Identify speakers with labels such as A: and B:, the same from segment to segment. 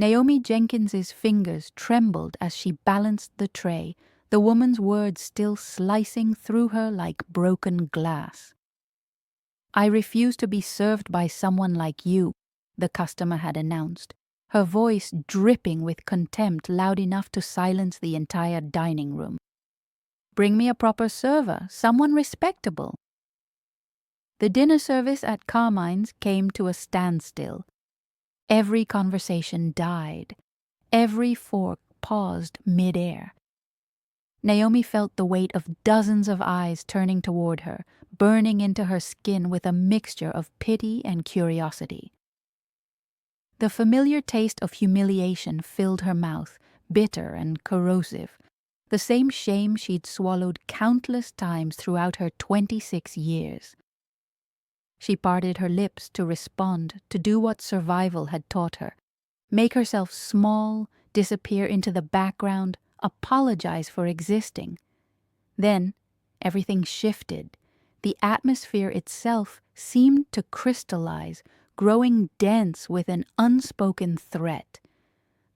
A: Naomi Jenkins's fingers trembled as she balanced the tray, the woman's words still slicing through her like broken glass. "I refuse to be served by someone like you," the customer had announced, her voice dripping with contempt loud enough to silence the entire dining room. "Bring me a proper server, someone respectable." The dinner service at Carmine's came to a standstill. Every conversation died. Every fork paused mid-air. Naomi felt the weight of dozens of eyes turning toward her, burning into her skin with a mixture of pity and curiosity. The familiar taste of humiliation filled her mouth, bitter and corrosive, the same shame she'd swallowed countless times throughout her 26 years. She parted her lips to respond, to do what survival had taught her. Make herself small, disappear into the background, apologize for existing. Then, everything shifted. The atmosphere itself seemed to crystallize, growing dense with an unspoken threat.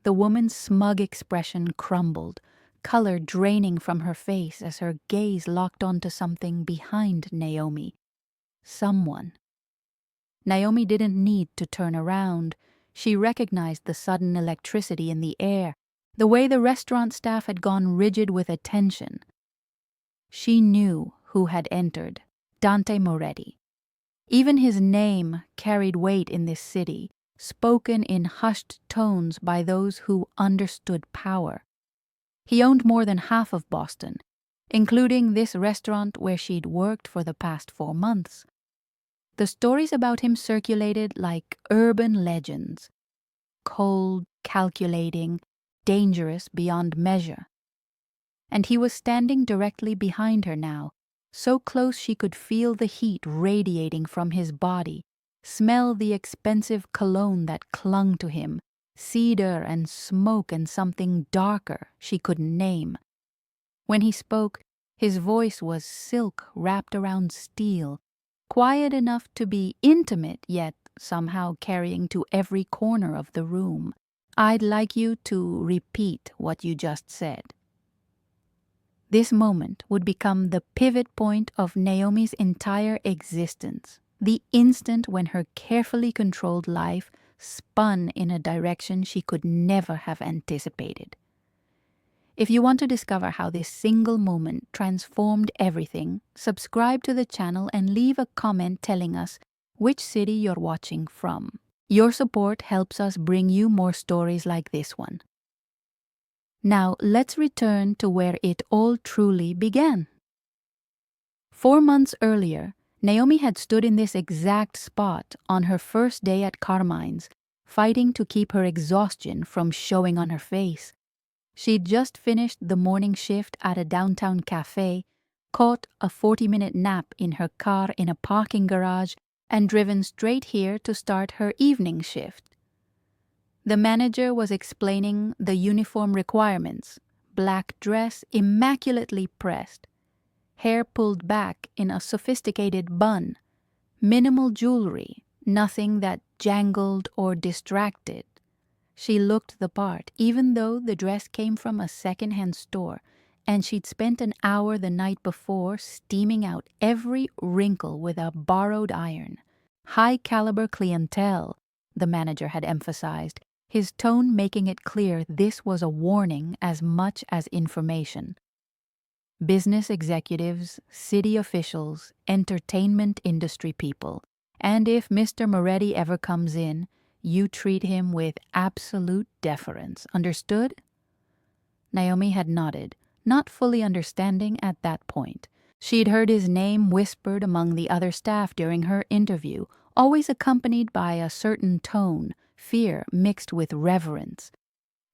A: The woman's smug expression crumbled, color draining from her face as her gaze locked onto something behind Naomi. Someone. Naomi didn't need to turn around. She recognized the sudden electricity in the air, the way the restaurant staff had gone rigid with attention. She knew who had entered, Dante Moretti. Even his name carried weight in this city, spoken in hushed tones by those who understood power. He owned more than half of Boston, including this restaurant where she'd worked for the past 4 months. The stories about him circulated like urban legends. Cold, calculating, dangerous beyond measure. And he was standing directly behind her now, so close she could feel the heat radiating from his body, smell the expensive cologne that clung to him, cedar and smoke and something darker she couldn't name. When he spoke, his voice was silk wrapped around steel, quiet enough to be intimate yet somehow carrying to every corner of the room. "I'd like you to repeat what you just said." This moment would become the pivot point of Naomi's entire existence, the instant when her carefully controlled life spun in a direction she could never have anticipated. If you want to discover how this single moment transformed everything, subscribe to the channel and leave a comment telling us which city you're watching from. Your support helps us bring you more stories like this one. Now, let's return to where it all truly began. 4 months earlier, Naomi had stood in this exact spot on her first day at Carmine's, fighting to keep her exhaustion from showing on her face. She'd just finished the morning shift at a downtown cafe, caught a 40-minute nap in her car in a parking garage, and driven straight here to start her evening shift. The manager was explaining the uniform requirements: black dress immaculately pressed, hair pulled back in a sophisticated bun, minimal jewelry, nothing that jangled or distracted. She looked the part, even though the dress came from a second-hand store, and she'd spent an hour the night before steaming out every wrinkle with a borrowed iron. High-caliber clientele, the manager had emphasized, his tone making it clear this was a warning as much as information. Business executives, city officials, entertainment industry people, and if Mr. Moretti ever comes in, you treat him with absolute deference. Understood? Naomi had nodded, not fully understanding at that point. She'd heard his name whispered among the other staff during her interview, always accompanied by a certain tone, fear mixed with reverence.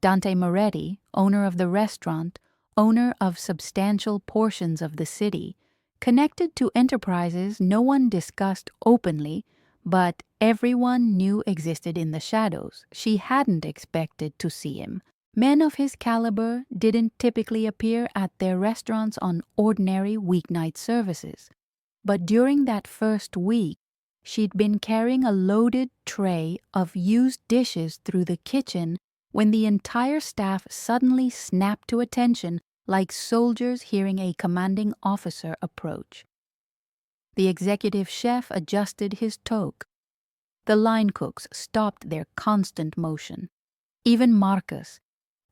A: Dante Moretti, owner of the restaurant, owner of substantial portions of the city, connected to enterprises no one discussed openly, but everyone knew existed in the shadows. She hadn't expected to see him. Men of his caliber didn't typically appear at their restaurants on ordinary weeknight services. But during that first week, she'd been carrying a loaded tray of used dishes through the kitchen when the entire staff suddenly snapped to attention like soldiers hearing a commanding officer approach. The executive chef adjusted his toque. The line cooks stopped their constant motion. Even Marcus,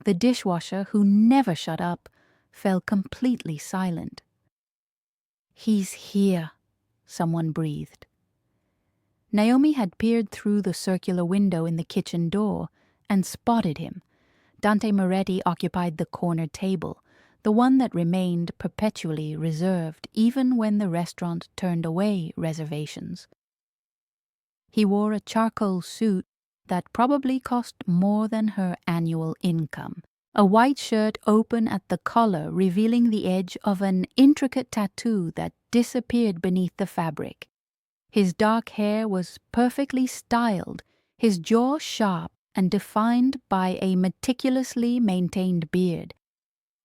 A: the dishwasher who never shut up, fell completely silent. "He's here," someone breathed. Naomi had peered through the circular window in the kitchen door and spotted him. Dante Moretti occupied the corner table, the one that remained perpetually reserved even when the restaurant turned away reservations. He wore a charcoal suit that probably cost more than her annual income. A white shirt open at the collar revealing the edge of an intricate tattoo that disappeared beneath the fabric. His dark hair was perfectly styled, his jaw sharp and defined by a meticulously maintained beard.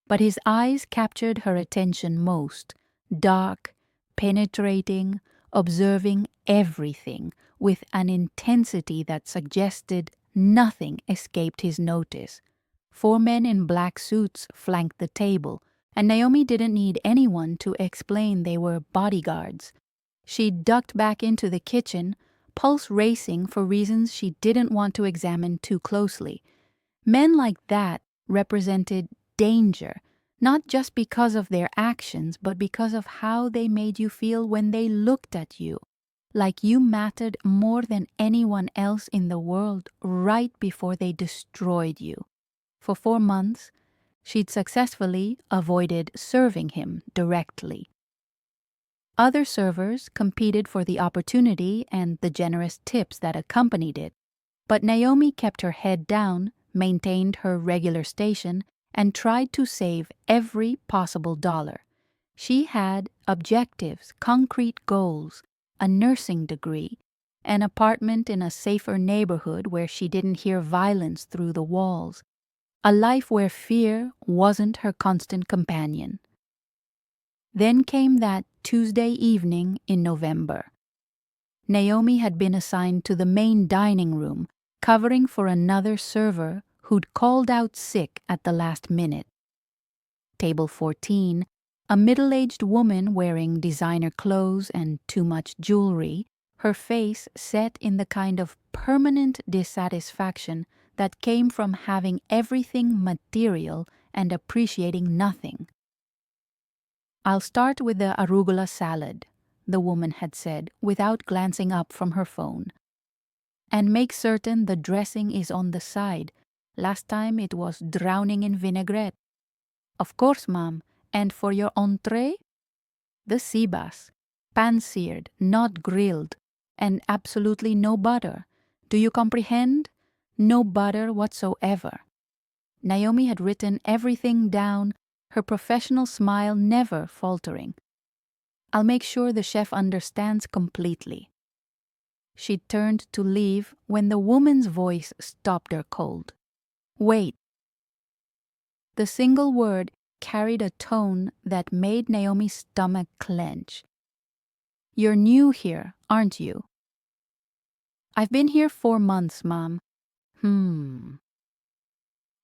A: But his eyes captured her attention most, dark, penetrating, observing everything with an intensity that suggested nothing escaped his notice. 4 men in black suits flanked the table, and Naomi didn't need anyone to explain they were bodyguards. She ducked back into the kitchen, pulse racing for reasons she didn't want to examine too closely. Men like that represented danger, not just because of their actions, but because of how they made you feel when they looked at you, like you mattered more than anyone else in the world right before they destroyed you. For 4 months, she'd successfully avoided serving him directly. Other servers competed for the opportunity and the generous tips that accompanied it, but Naomi kept her head down, maintained her regular station, and tried to save every possible dollar. She had objectives, concrete goals, a nursing degree, an apartment in a safer neighborhood where she didn't hear violence through the walls, a life where fear wasn't her constant companion. Then came that Tuesday evening in November. Naomi had been assigned to the main dining room, covering for another server who'd called out sick at the last minute. Table 14, a middle-aged woman wearing designer clothes and too much jewelry, her face set in the kind of permanent dissatisfaction that came from having everything material and appreciating nothing. "I'll start with the arugula salad," the woman had said without glancing up from her phone. "And make certain the dressing is on the side. Last time it was drowning in vinaigrette." "Of course, ma'am. And for your entree?" "The sea bass, pan-seared, not grilled, and absolutely no butter. Do you comprehend? No butter whatsoever." Naomi had written everything down, her professional smile never faltering. "I'll make sure the chef understands completely." She turned to leave when the woman's voice stopped her cold. "Wait." The single word carried a tone that made Naomi's stomach clench. "You're new here, aren't you?" "I've been here 4 months, Mom."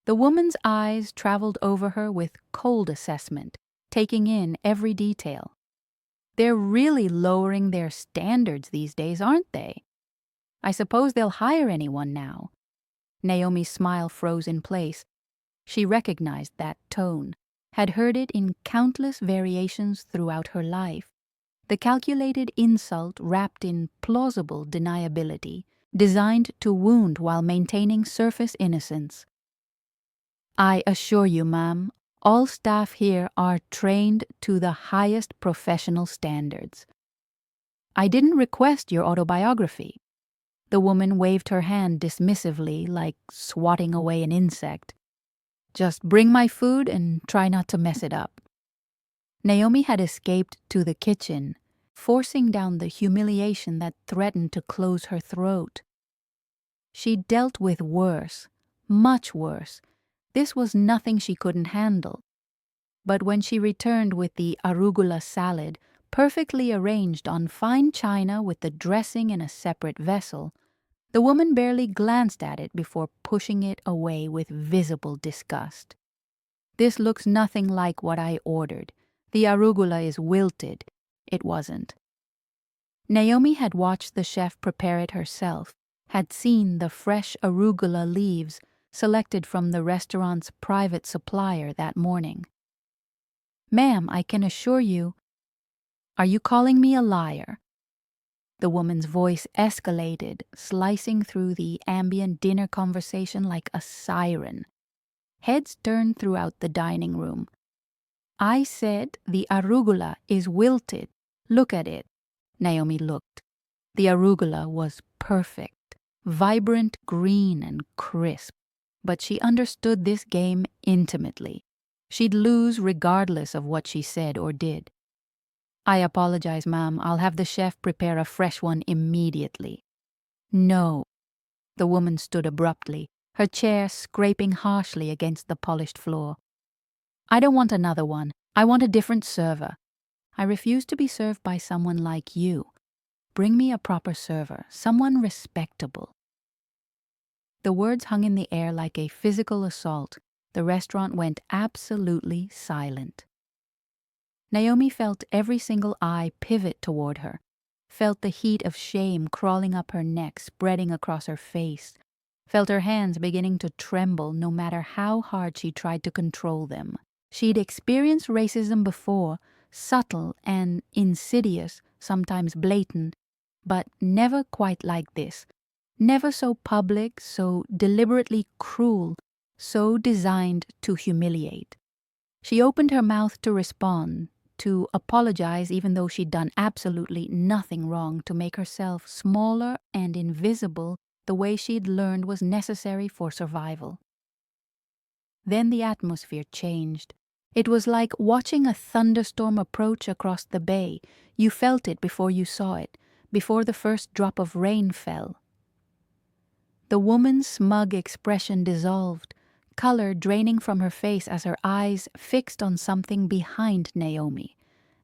A: The woman's eyes traveled over her with cold assessment, taking in every detail. "They're really lowering their standards these days, aren't they? I suppose they'll hire anyone now." Naomi's smile froze in place. She recognized that tone, had heard it in countless variations throughout her life. The calculated insult wrapped in plausible deniability, designed to wound while maintaining surface innocence. "I assure you, ma'am, all staff here are trained to the highest professional standards." "I didn't request your autobiography." The woman waved her hand dismissively, like swatting away an insect. "Just bring my food and try not to mess it up." Naomi had escaped to the kitchen, forcing down the humiliation that threatened to close her throat. She dealt with worse, much worse. This was nothing she couldn't handle. But when she returned with the arugula salad, perfectly arranged on fine china with the dressing in a separate vessel, The woman barely glanced at it before pushing it away with visible disgust. "This looks nothing like what I ordered. The arugula is wilted." It wasn't. Naomi had watched the chef prepare it herself, had seen the fresh arugula leaves selected from the restaurant's private supplier that morning. "Ma'am, I can assure you—" "Are you calling me a liar?" The woman's voice escalated, slicing through the ambient dinner conversation like a siren. Heads turned throughout the dining room. "I said the arugula is wilted. Look at it." Naomi looked. The arugula was perfect, vibrant green and crisp. But she understood this game intimately. She'd lose regardless of what she said or did. "I apologize, ma'am. I'll have the chef prepare a fresh one immediately." "No." The woman stood abruptly, her chair scraping harshly against the polished floor. "I don't want another one. I want a different server. I refuse to be served by someone like you. Bring me a proper server, someone respectable." The words hung in the air like a physical assault. The restaurant went absolutely silent. Naomi felt every single eye pivot toward her, felt the heat of shame crawling up her neck, spreading across her face, felt her hands beginning to tremble no matter how hard she tried to control them. She'd experienced racism before, subtle and insidious, sometimes blatant, but never quite like this. Never so public, so deliberately cruel, so designed to humiliate. She opened her mouth to respond, to apologize even though she'd done absolutely nothing wrong, to make herself smaller and invisible the way she'd learned was necessary for survival. Then the atmosphere changed. It was like watching a thunderstorm approach across the bay. You felt it before you saw it, before the first drop of rain fell. The woman's smug expression dissolved, color draining from her face as her eyes fixed on something behind Naomi.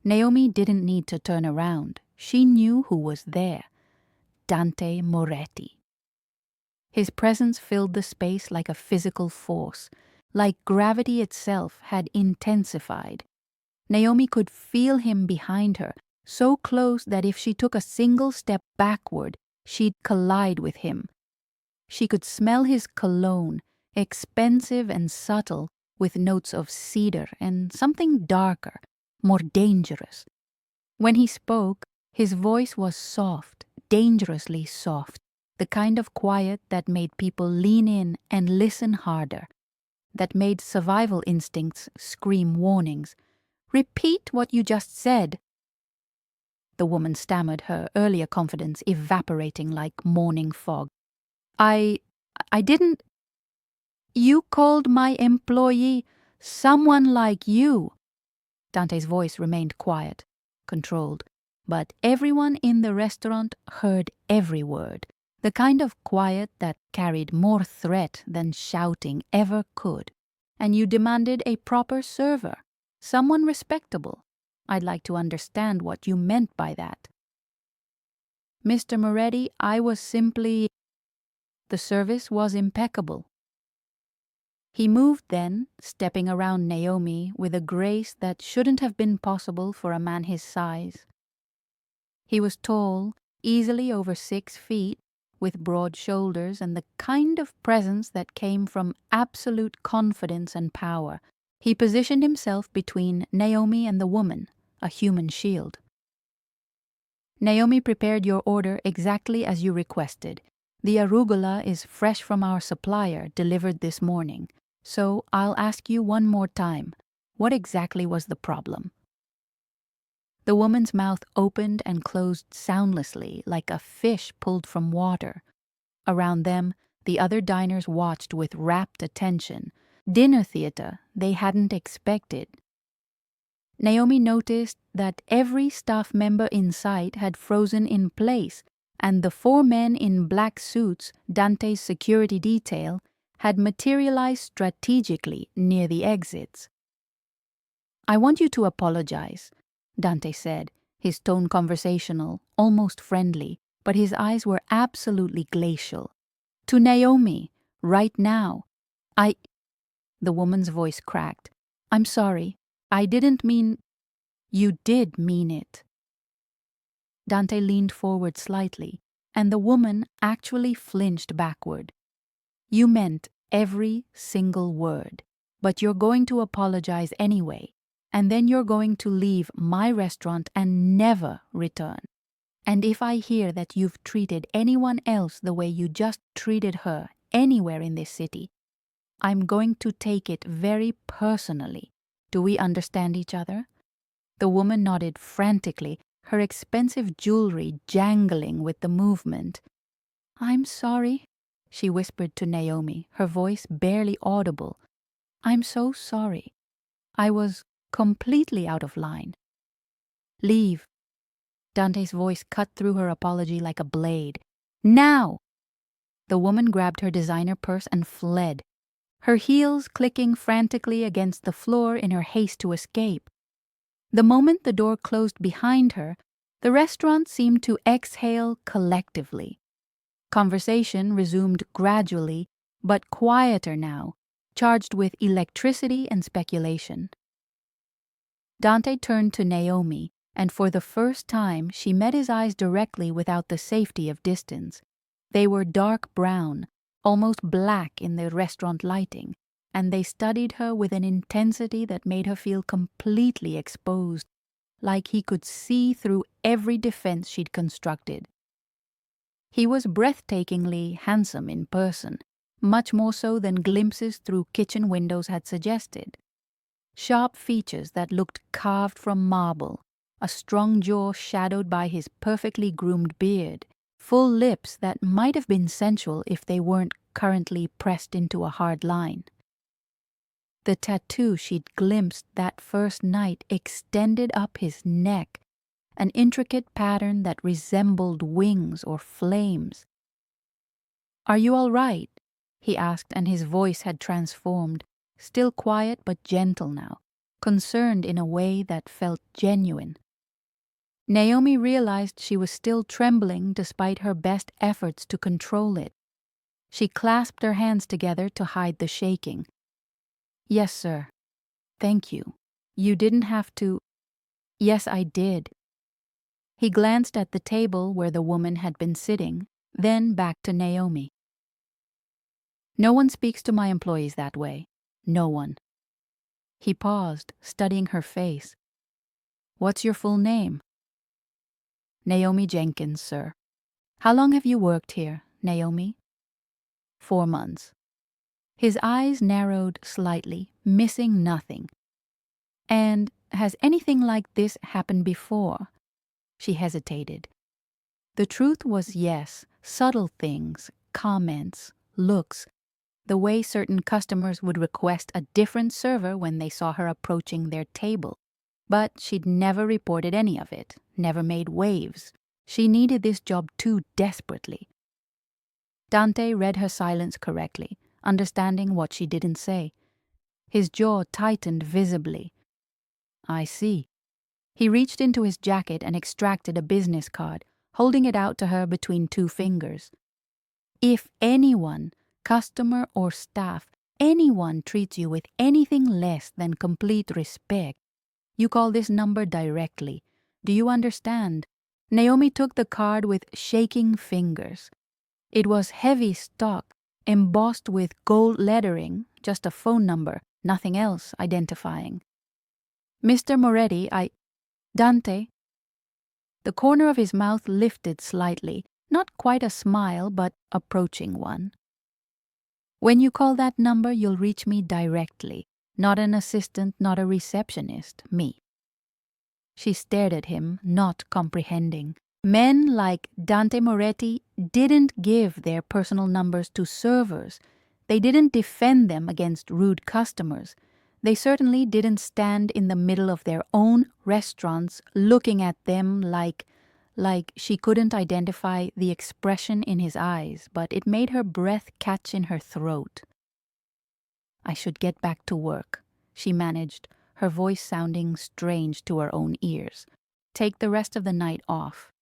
A: Naomi didn't need to turn around. She knew who was there. Dante Moretti. His presence filled the space like a physical force, like gravity itself had intensified. Naomi could feel him behind her, so close that if she took a single step backward, she'd collide with him. She could smell his cologne, expensive and subtle, with notes of cedar and something darker, more dangerous. When he spoke, his voice was soft, dangerously soft, the kind of quiet that made people lean in and listen harder, that made survival instincts scream warnings. "Repeat what you just said." The woman stammered, her earlier confidence evaporating like morning fog. I didn't. You called my employee someone like you." Dante's voice remained quiet, controlled, but everyone in the restaurant heard every word, the kind of quiet that carried more threat than shouting ever could. "And you demanded a proper server, someone respectable. I'd like to understand what you meant by that." "Mr. Moretti, I was simply—" The service was impeccable. He moved then, stepping around Naomi with a grace that shouldn't have been possible for a man his size. He was tall, easily over 6 feet, with broad shoulders and the kind of presence that came from absolute confidence and power. He positioned himself between Naomi and the woman, a human shield. "Naomi prepared your order exactly as you requested. The arugula is fresh from our supplier, delivered this morning. So I'll ask you one more time. What exactly was the problem?" The woman's mouth opened and closed soundlessly, like a fish pulled from water. Around them, the other diners watched with rapt attention. Dinner theater they hadn't expected. Naomi noticed that every staff member in sight had frozen in place, and the 4 men in black suits, Dante's security detail, had materialized strategically near the exits. "I want you to apologize," Dante said, his tone conversational, almost friendly, but his eyes were absolutely glacial. "To Naomi, right now. I—" The woman's voice cracked. "I'm sorry. I didn't mean—" "You did mean it." Dante leaned forward slightly, and the woman actually flinched backward. "You meant every single word, but you're going to apologize anyway, and then you're going to leave my restaurant and never return. And if I hear that you've treated anyone else the way you just treated her anywhere in this city, I'm going to take it very personally. Do we understand each other?" The woman nodded frantically, her expensive jewelry jangling with the movement. "I'm sorry," she whispered to Naomi, her voice barely audible. "I'm so sorry. I was completely out of line." "Leave." Dante's voice cut through her apology like a blade. "Now!" The woman grabbed her designer purse and fled, her heels clicking frantically against the floor in her haste to escape. The moment the door closed behind her, the restaurant seemed to exhale collectively. Conversation resumed gradually, but quieter now, charged with electricity and speculation. Dante turned to Naomi, and for the first time she met his eyes directly without the safety of distance. They were dark brown, almost black in the restaurant lighting, and they studied her with an intensity that made her feel completely exposed, like he could see through every defense she'd constructed. He was breathtakingly handsome in person, much more so than glimpses through kitchen windows had suggested. Sharp features that looked carved from marble, a strong jaw shadowed by his perfectly groomed beard, full lips that might have been sensual if they weren't currently pressed into a hard line. The tattoo she'd glimpsed that first night extended up his neck, an intricate pattern that resembled wings or flames. "Are you all right?" he asked, and his voice had transformed, still quiet but gentle now, concerned in a way that felt genuine. Naomi realized she was still trembling despite her best efforts to control it. She clasped her hands together to hide the shaking. "Yes, sir. Thank you. You didn't have to—" "Yes, I did." He glanced at the table where the woman had been sitting, then back to Naomi. "No one speaks to my employees that way. No one." He paused, studying her face. "What's your full name?" "Naomi Jenkins, sir." "How long have you worked here, Naomi?" 4 months. His eyes narrowed slightly, missing nothing. "And has anything like this happened before?" She hesitated. The truth was yes, subtle things, comments, looks, the way certain customers would request a different server when they saw her approaching their table. But she'd never reported any of it, never made waves. She needed this job too desperately. Dante read her silence correctly, understanding what she didn't say. His jaw tightened visibly. "I see." He reached into his jacket and extracted a business card, holding it out to her between 2 fingers. "If anyone, customer or staff, anyone treats you with anything less than complete respect, you call this number directly. Do you understand?" Naomi took the card with shaking fingers. It was heavy stock, embossed with gold lettering, just a phone number, nothing else identifying. "Mr. Moretti, Dante." The corner of his mouth lifted slightly, not quite a smile, but approaching one. "When you call that number, you'll reach me directly. Not an assistant, not a receptionist, me." She stared at him, not comprehending. Men like Dante Moretti didn't give their personal numbers to servers. They didn't defend them against rude customers. They certainly didn't stand in the middle of their own restaurants looking at them like she couldn't identify the expression in his eyes, but it made her breath catch in her throat. "I should get back to work," she managed, her voice sounding strange to her own ears. "Take the rest of the night off."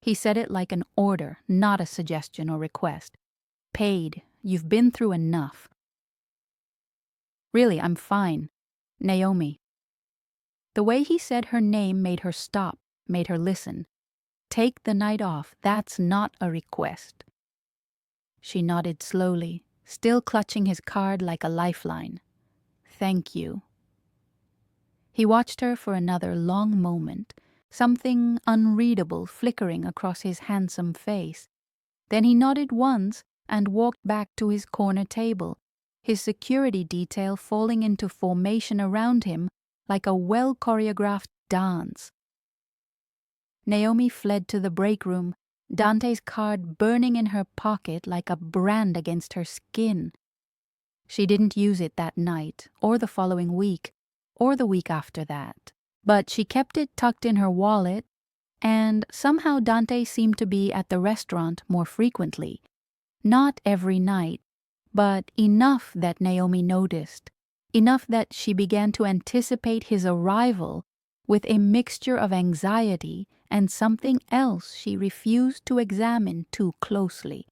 A: He said it like an order, not a suggestion or request. Paid. You've been through enough. Really, I'm fine. Naomi. The way he said her name made her stop, made her listen. Take the night off. That's not a request. She nodded slowly, still clutching his card like a lifeline. Thank you. He watched her for another long moment, something unreadable flickering across his handsome face. Then he nodded once and walked back to his corner table, his security detail falling into formation around him like a well-choreographed dance. Naomi fled to the break room, Dante's card burning in her pocket like a brand against her skin. She didn't use it that night, or the following week, or the week after that. But she kept it tucked in her wallet, and somehow Dante seemed to be at the restaurant more frequently. Not every night, but enough that Naomi noticed, enough that she began to anticipate his arrival with a mixture of anxiety and something else she refused to examine too closely.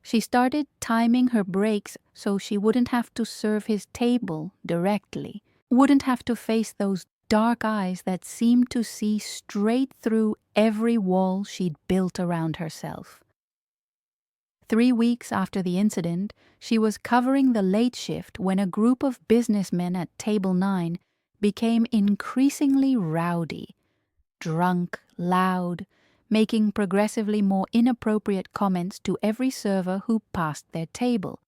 A: She started timing her breaks so she wouldn't have to serve his table directly, wouldn't have to face those dark eyes that seemed to see straight through every wall she'd built around herself. 3 weeks after the incident, she was covering the late shift when a group of businessmen at Table 9 became increasingly rowdy, drunk, loud, making progressively more inappropriate comments to every server who passed their table.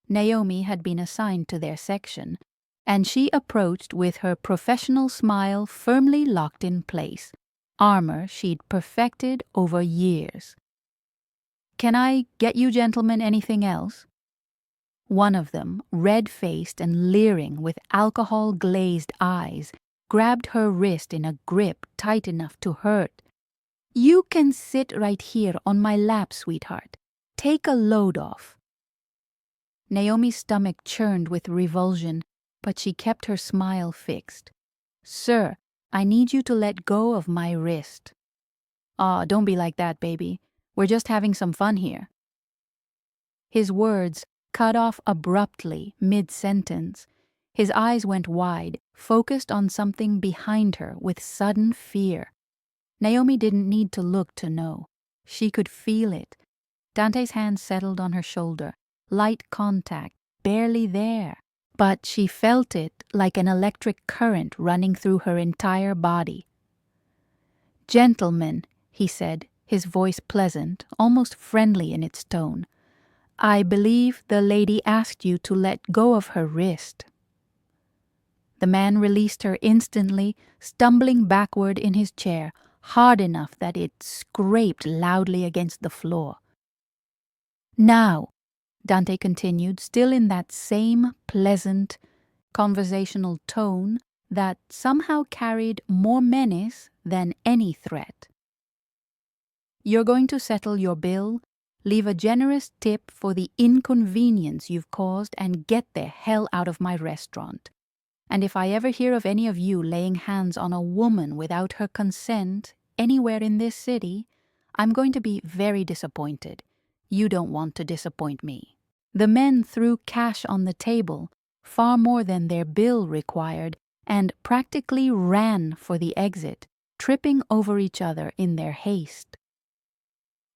A: Naomi had been assigned to their section, and she approached with her professional smile firmly locked in place, armor she'd perfected over years. "Can I get you gentlemen anything else?" One of them, red-faced and leering with alcohol-glazed eyes, grabbed her wrist in a grip tight enough to hurt. "You can sit right here on my lap, sweetheart. Take a load off." Naomi's stomach churned with revulsion, but she kept her smile fixed. "Sir, I need you to let go of my wrist." "Aw, don't be like that, baby. We're just having some fun here." His words cut off abruptly, mid-sentence. His eyes went wide, focused on something behind her with sudden fear. Naomi didn't need to look to know. She could feel it. Dante's hand settled on her shoulder, light contact, barely there. But she felt it like an electric current running through her entire body. "Gentlemen," he said, his voice pleasant, almost friendly in its tone, "I believe the lady asked you to let go of her wrist." The man released her instantly, stumbling backward in his chair, hard enough that it scraped loudly against the floor. "Now," Dante continued, still in that same pleasant, conversational tone that somehow carried more menace than any threat. "You're going to settle your bill, leave a generous tip for the inconvenience you've caused, and get the hell out of my restaurant. And if I ever hear of any of you laying hands on a woman without her consent anywhere in this city, I'm going to be very disappointed. You don't want to disappoint me." The men threw cash on the table, far more than their bill required, and practically ran for the exit, tripping over each other in their haste.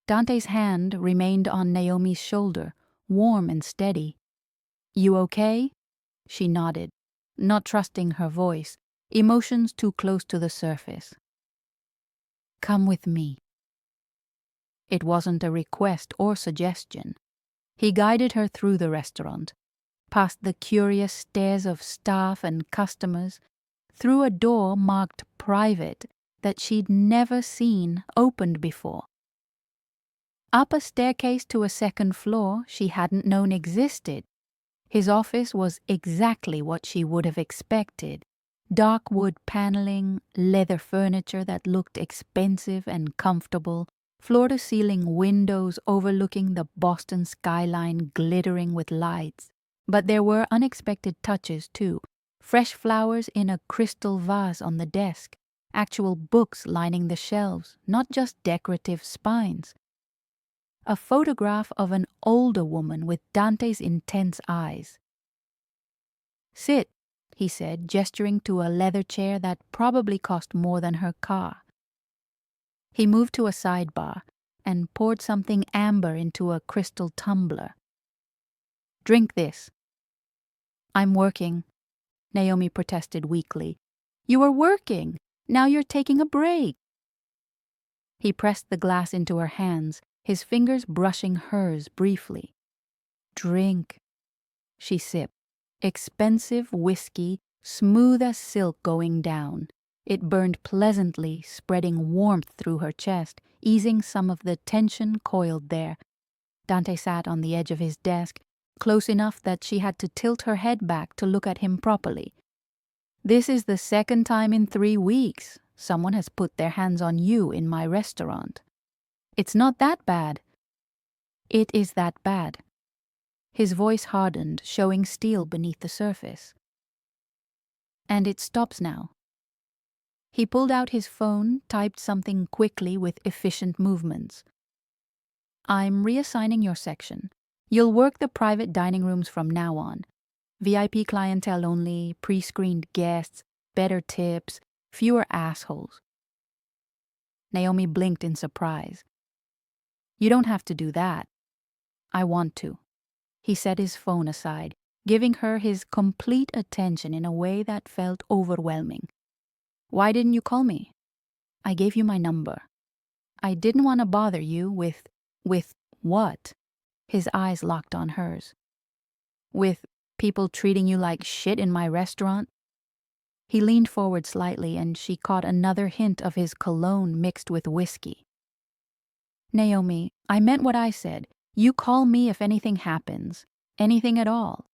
A: Dante's hand remained on Naomi's shoulder, warm and steady. "You okay?" She nodded, not trusting her voice, emotions too close to the surface. "Come with me." It wasn't a request or suggestion. He guided her through the restaurant, past the curious stares of staff and customers, through a door marked private that she'd never seen opened before. Up a staircase to a second floor she hadn't known existed. His office was exactly what she would have expected. Dark wood paneling, leather furniture that looked expensive and comfortable, floor-to-ceiling windows overlooking the Boston skyline glittering with lights. But there were unexpected touches, too. Fresh flowers in a crystal vase on the desk, actual books lining the shelves, not just decorative spines. A photograph of an older woman with Dante's intense eyes. "Sit," he said, gesturing to a leather chair that probably cost more than her car. He moved to a sidebar and poured something amber into a crystal tumbler. "Drink this." "I'm working," Naomi protested weakly. "You were working. Now you're taking a break." He pressed the glass into her hands, his fingers brushing hers briefly. "Drink." She sipped. Expensive whiskey, smooth as silk going down. It burned pleasantly, spreading warmth through her chest, easing some of the tension coiled there. Dante sat on the edge of his desk, close enough that she had to tilt her head back to look at him properly. "This is the second time in 3 weeks someone has put their hands on you in my restaurant. It's not that bad." "It is that bad." His voice hardened, showing steel beneath the surface. "And it stops now." He pulled out his phone, typed something quickly with efficient movements. "I'm reassigning your section. You'll work the private dining rooms from now on. VIP clientele only, pre-screened guests, better tips, fewer assholes." Naomi blinked in surprise. "You don't have to do that." "I want to." He set his phone aside, giving her his complete attention in a way that felt overwhelming. "Why didn't you call me?" "I gave you my number." "I didn't want to bother you with what?" His eyes locked on hers. "With people treating you like shit in my restaurant?" He leaned forward slightly and she caught another hint of his cologne mixed with whiskey. "Naomi, I meant what I said. You call me if anything happens. Anything at all."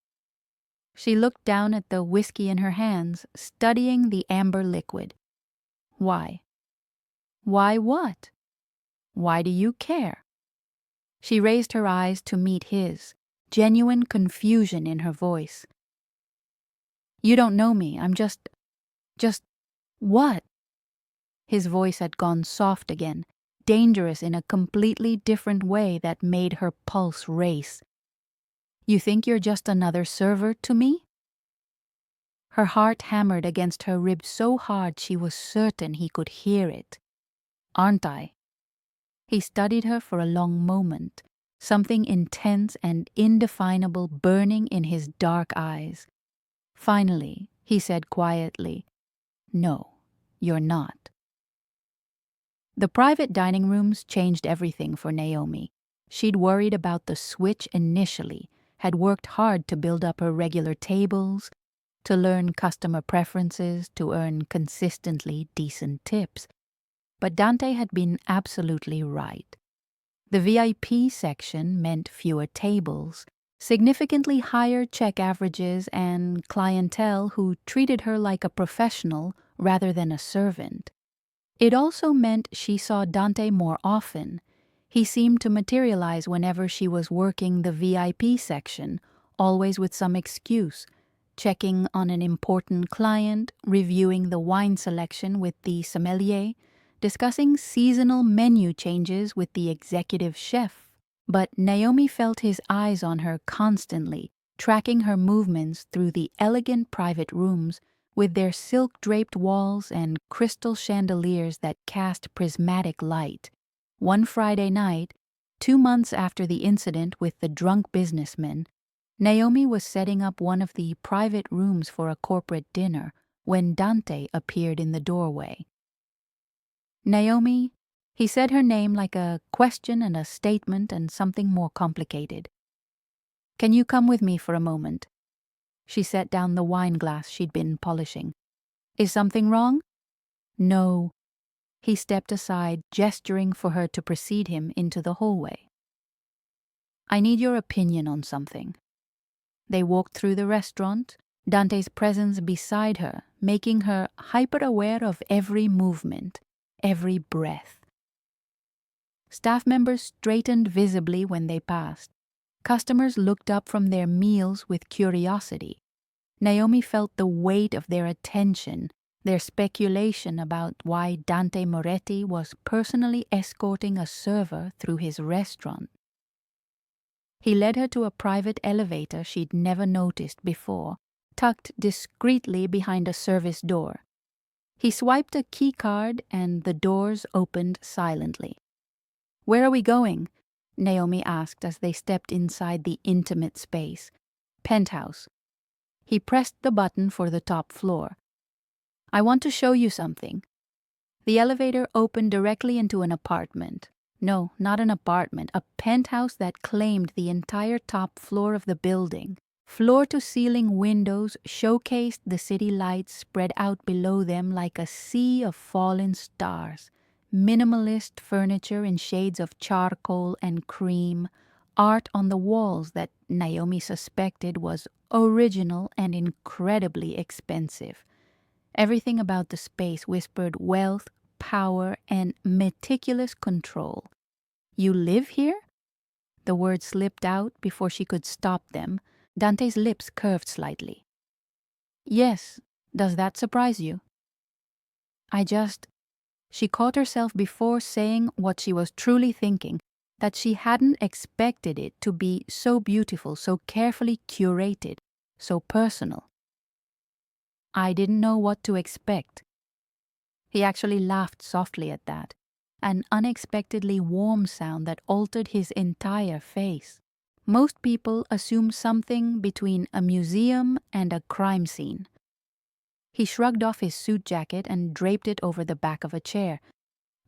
A: She looked down at the whiskey in her hands, studying the amber liquid. "Why?" "Why what?" "Why do you care?" She raised her eyes to meet his, genuine confusion in her voice. "You don't know me. I'm just what?" His voice had gone soft again, dangerous in a completely different way that made her pulse race. "You think you're just another server to me?" Her heart hammered against her ribs so hard she was certain he could hear it. "Aren't I?" He studied her for a long moment, something intense and indefinable burning in his dark eyes. Finally, he said quietly, "No, you're not." The private dining rooms changed everything for Naomi. She'd worried about the switch initially, had worked hard to build up her regular tables, to learn customer preferences, to earn consistently decent tips. But Dante had been absolutely right. The VIP section meant fewer tables, significantly higher check averages, and clientele who treated her like a professional rather than a servant. It also meant she saw Dante more often. He seemed to materialize whenever she was working the VIP section, always with some excuse, checking on an important client, reviewing the wine selection with the sommelier, discussing seasonal menu changes with the executive chef. But Naomi felt his eyes on her constantly, tracking her movements through the elegant private rooms with their silk-draped walls and crystal chandeliers that cast prismatic light. One Friday night, 2 months after the incident with the drunk businessman, Naomi was setting up one of the private rooms for a corporate dinner when Dante appeared in the doorway. "Naomi," he said her name like a question and a statement and something more complicated. "Can you come with me for a moment?" She set down the wine glass she'd been polishing. "Is something wrong?" "No." He stepped aside, gesturing for her to precede him into the hallway. "I need your opinion on something." They walked through the restaurant, Dante's presence beside her, making her hyper-aware of every movement, every breath. Staff members straightened visibly when they passed. Customers looked up from their meals with curiosity. Naomi felt the weight of their attention, Their speculation about why Dante Moretti was personally escorting a server through his restaurant. He led her to a private elevator she'd never noticed before, tucked discreetly behind a service door. He swiped a key card and the doors opened silently. "Where are we going?" Naomi asked as they stepped inside the intimate space. "Penthouse." He pressed the button for the top floor. "I want to show you something." The elevator opened directly into an apartment. No, not an apartment, a penthouse that claimed the entire top floor of the building. Floor-to-ceiling windows showcased the city lights spread out below them like a sea of fallen stars. Minimalist furniture in shades of charcoal and cream, art on the walls that Naomi suspected was original and incredibly expensive. Everything about the space whispered wealth, power, and meticulous control. "You live here?" The words slipped out before she could stop them. Dante's lips curved slightly. "Yes. Does that surprise you?" She caught herself before saying what she was truly thinking, that she hadn't expected it to be so beautiful, so carefully curated, so personal. "I didn't know what to expect." He actually laughed softly at that, an unexpectedly warm sound that altered his entire face. Most people assume something between a museum and a crime scene. He shrugged off his suit jacket and draped it over the back of a chair.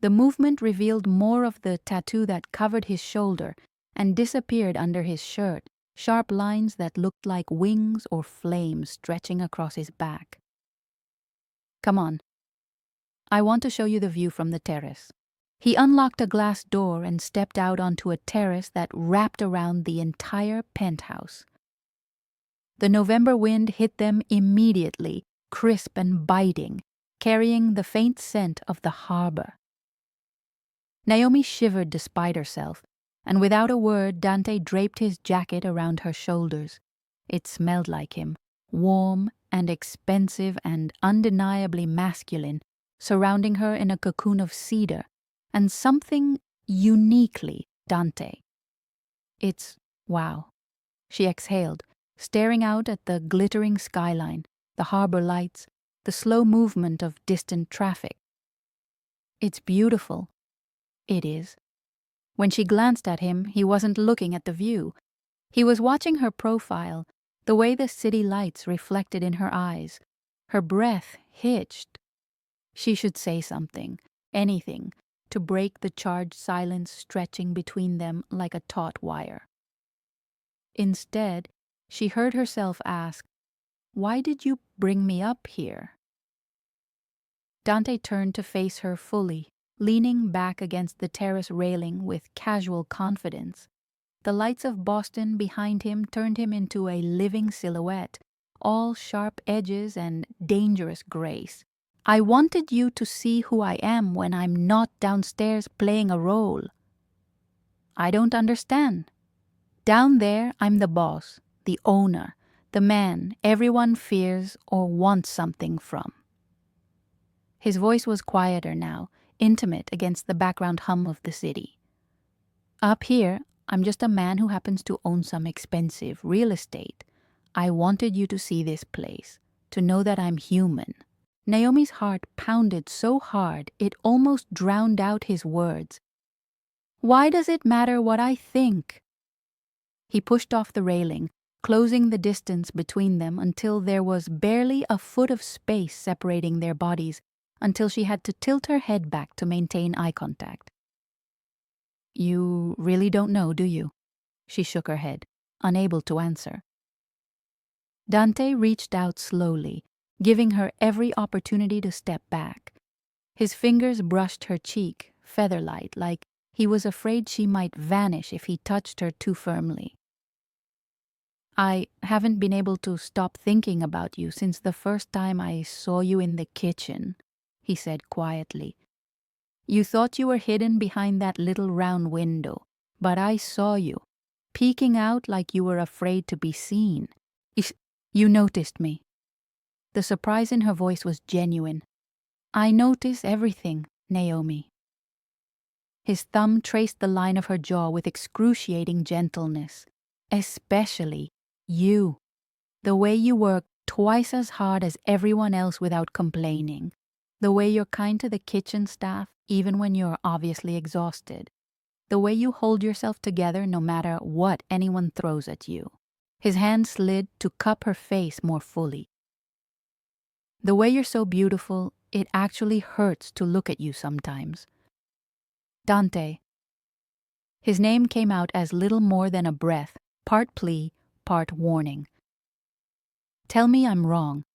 A: The movement revealed more of the tattoo that covered his shoulder and disappeared under his shirt, sharp lines that looked like wings or flames stretching across his back. "Come on. I want to show you the view from the terrace." He unlocked a glass door and stepped out onto a terrace that wrapped around the entire penthouse. The November wind hit them immediately, crisp and biting, carrying the faint scent of the harbor. Naomi shivered despite herself, and without a word Dante draped his jacket around her shoulders. It smelled like him, warm and expensive and undeniably masculine, surrounding her in a cocoon of cedar, and something uniquely Dante. Wow. She exhaled, staring out at the glittering skyline, the harbor lights, the slow movement of distant traffic. "It's beautiful." "It is." When she glanced at him, he wasn't looking at the view. He was watching her profile, the way the city lights reflected in her eyes. Her breath hitched. She should say something, anything, to break the charged silence stretching between them like a taut wire. Instead, she heard herself ask, "Why did you bring me up here?" Dante turned to face her fully, leaning back against the terrace railing with casual confidence. The lights of Boston behind him turned him into a living silhouette, all sharp edges and dangerous grace. "I wanted you to see who I am when I'm not downstairs playing a role." "I don't understand." "Down there, I'm the boss, the owner, the man everyone fears or wants something from." His voice was quieter now, intimate against the background hum of the city. "Up here, I'm just a man who happens to own some expensive real estate. I wanted you to see this place, to know that I'm human." Naomi's heart pounded so hard it almost drowned out his words. "Why does it matter what I think?" He pushed off the railing, closing the distance between them until there was barely a foot of space separating their bodies, until she had to tilt her head back to maintain eye contact. "You really don't know, do you?" She shook her head, unable to answer. Dante reached out slowly, giving her every opportunity to step back. His fingers brushed her cheek, feather-light, like he was afraid she might vanish if he touched her too firmly. "I haven't been able to stop thinking about you since the first time I saw you in the kitchen," he said quietly. "You thought you were hidden behind that little round window, but I saw you, peeking out like you were afraid to be seen. You noticed me." The surprise in her voice was genuine. "I notice everything, Naomi." His thumb traced the line of her jaw with excruciating gentleness. "Especially you. The way you work twice as hard as everyone else without complaining. The way you're kind to the kitchen staff even when you're obviously exhausted. The way you hold yourself together no matter what anyone throws at you." His hand slid to cup her face more fully. "The way you're so beautiful, it actually hurts to look at you sometimes." "Dante." His name came out as little more than a breath, part plea, part warning. "Tell me I'm wrong."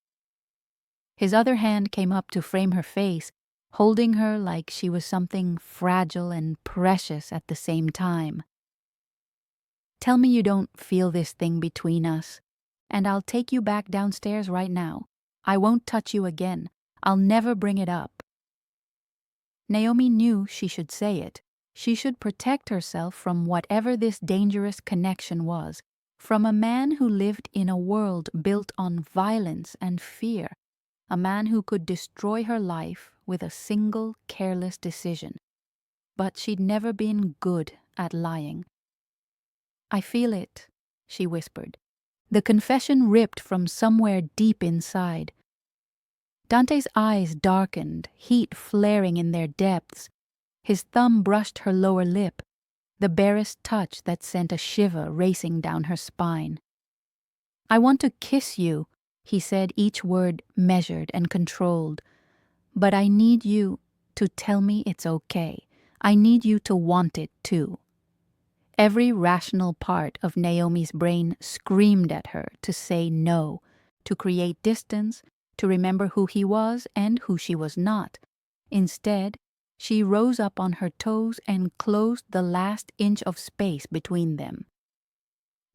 A: His other hand came up to frame her face, holding her like she was something fragile and precious at the same time. "Tell me you don't feel this thing between us, and I'll take you back downstairs right now. I won't touch you again. I'll never bring it up." Naomi knew she should say it. She should protect herself from whatever this dangerous connection was, from a man who lived in a world built on violence and fear, a man who could destroy her life with a single careless decision. But she'd never been good at lying. "I feel it," she whispered. The confession ripped from somewhere deep inside. Dante's eyes darkened, heat flaring in their depths. His thumb brushed her lower lip, the barest touch that sent a shiver racing down her spine. "I want to kiss you," he said, each word measured and controlled. "But I need you to tell me it's okay. I need you to want it too." Every rational part of Naomi's brain screamed at her to say no, to create distance, to remember who he was and who she was not. Instead, she rose up on her toes and closed the last inch of space between them.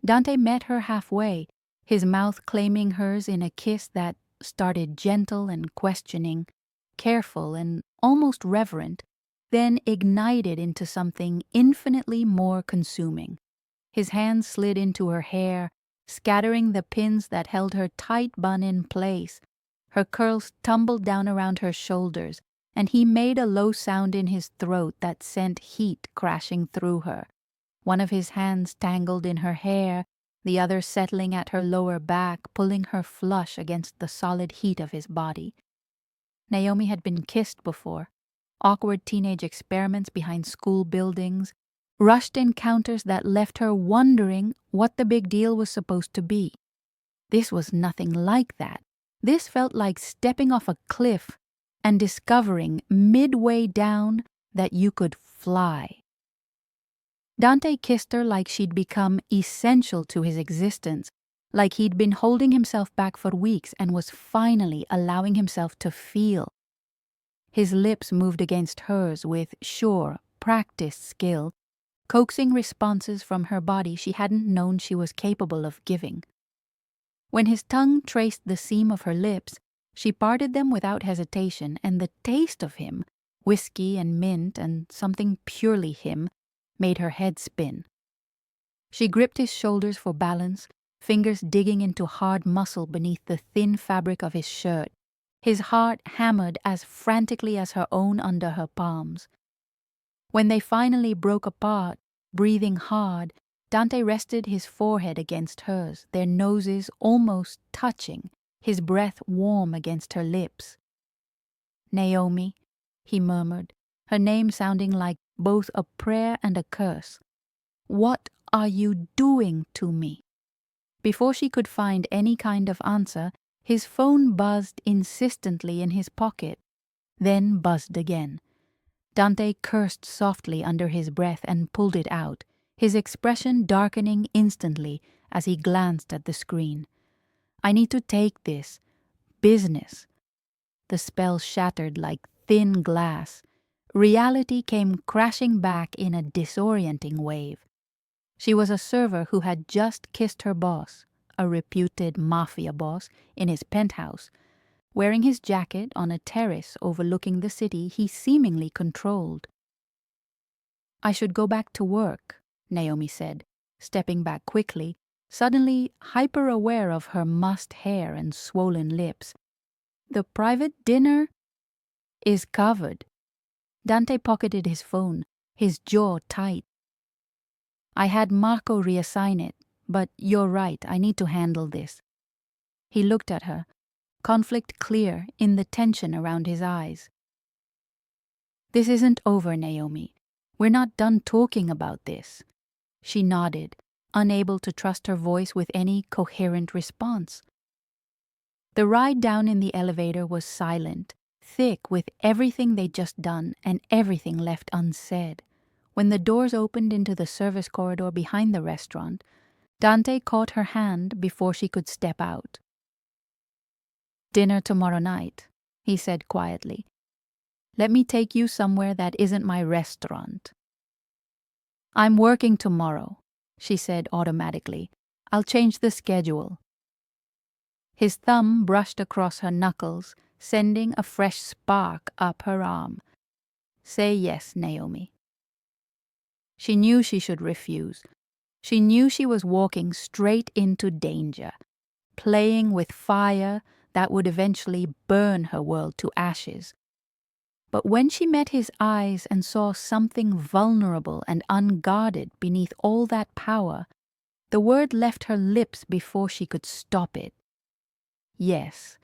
A: Dante met her halfway, his mouth claiming hers in a kiss that started gentle and questioning, careful and almost reverent, then ignited into something infinitely more consuming. His hand slid into her hair, scattering the pins that held her tight bun in place. Her curls tumbled down around her shoulders, and he made a low sound in his throat that sent heat crashing through her. One of his hands tangled in her hair, the other settling at her lower back, pulling her flush against the solid heat of his body. Naomi had been kissed before. Awkward teenage experiments behind school buildings, rushed encounters that left her wondering what the big deal was supposed to be. This was nothing like that. This felt like stepping off a cliff and discovering midway down that you could fly. Dante kissed her like she'd become essential to his existence, like he'd been holding himself back for weeks and was finally allowing himself to feel. His lips moved against hers with sure, practiced skill, coaxing responses from her body she hadn't known she was capable of giving. When his tongue traced the seam of her lips, she parted them without hesitation, and the taste of him, whiskey and mint and something purely him, made her head spin. She gripped his shoulders for balance, fingers digging into hard muscle beneath the thin fabric of his shirt. His heart hammered as frantically as her own under her palms. When they finally broke apart, breathing hard, Dante rested his forehead against hers, their noses almost touching, his breath warm against her lips. "Naomi," he murmured, her name sounding like both a prayer and a curse. "What are you doing to me?" Before she could find any kind of answer, his phone buzzed insistently in his pocket, then buzzed again. Dante cursed softly under his breath and pulled it out, his expression darkening instantly as he glanced at the screen. "I need to take this. Business." The spell shattered like thin glass. Reality came crashing back in a disorienting wave. She was a server who had just kissed her boss, a reputed Mafia boss, in his penthouse, wearing his jacket on a terrace overlooking the city he seemingly controlled. "I should go back to work," Naomi said, stepping back quickly, suddenly hyper-aware of her mussed hair and swollen lips. The private dinner is covered. Dante pocketed his phone, his jaw tight. I had Marco reassign it, but you're right, I need to handle this. He looked at her, conflict clear in the tension around his eyes. This isn't over, Naomi. We're not done talking about this. She nodded, unable to trust her voice with any coherent response. The ride down in the elevator was silent, thick with everything they'd just done and everything left unsaid. When the doors opened into the service corridor behind the restaurant, Dante caught her hand before she could step out. Dinner tomorrow night, he said quietly. Let me take you somewhere that isn't my restaurant. I'm working tomorrow, she said automatically. I'll change the schedule. His thumb brushed across her knuckles, sending a fresh spark up her arm. Say yes, Naomi. She knew she should refuse. She knew she was walking straight into danger, playing with fire that would eventually burn her world to ashes. But when she met his eyes and saw something vulnerable and unguarded beneath all that power, the word left her lips before she could stop it. Yes.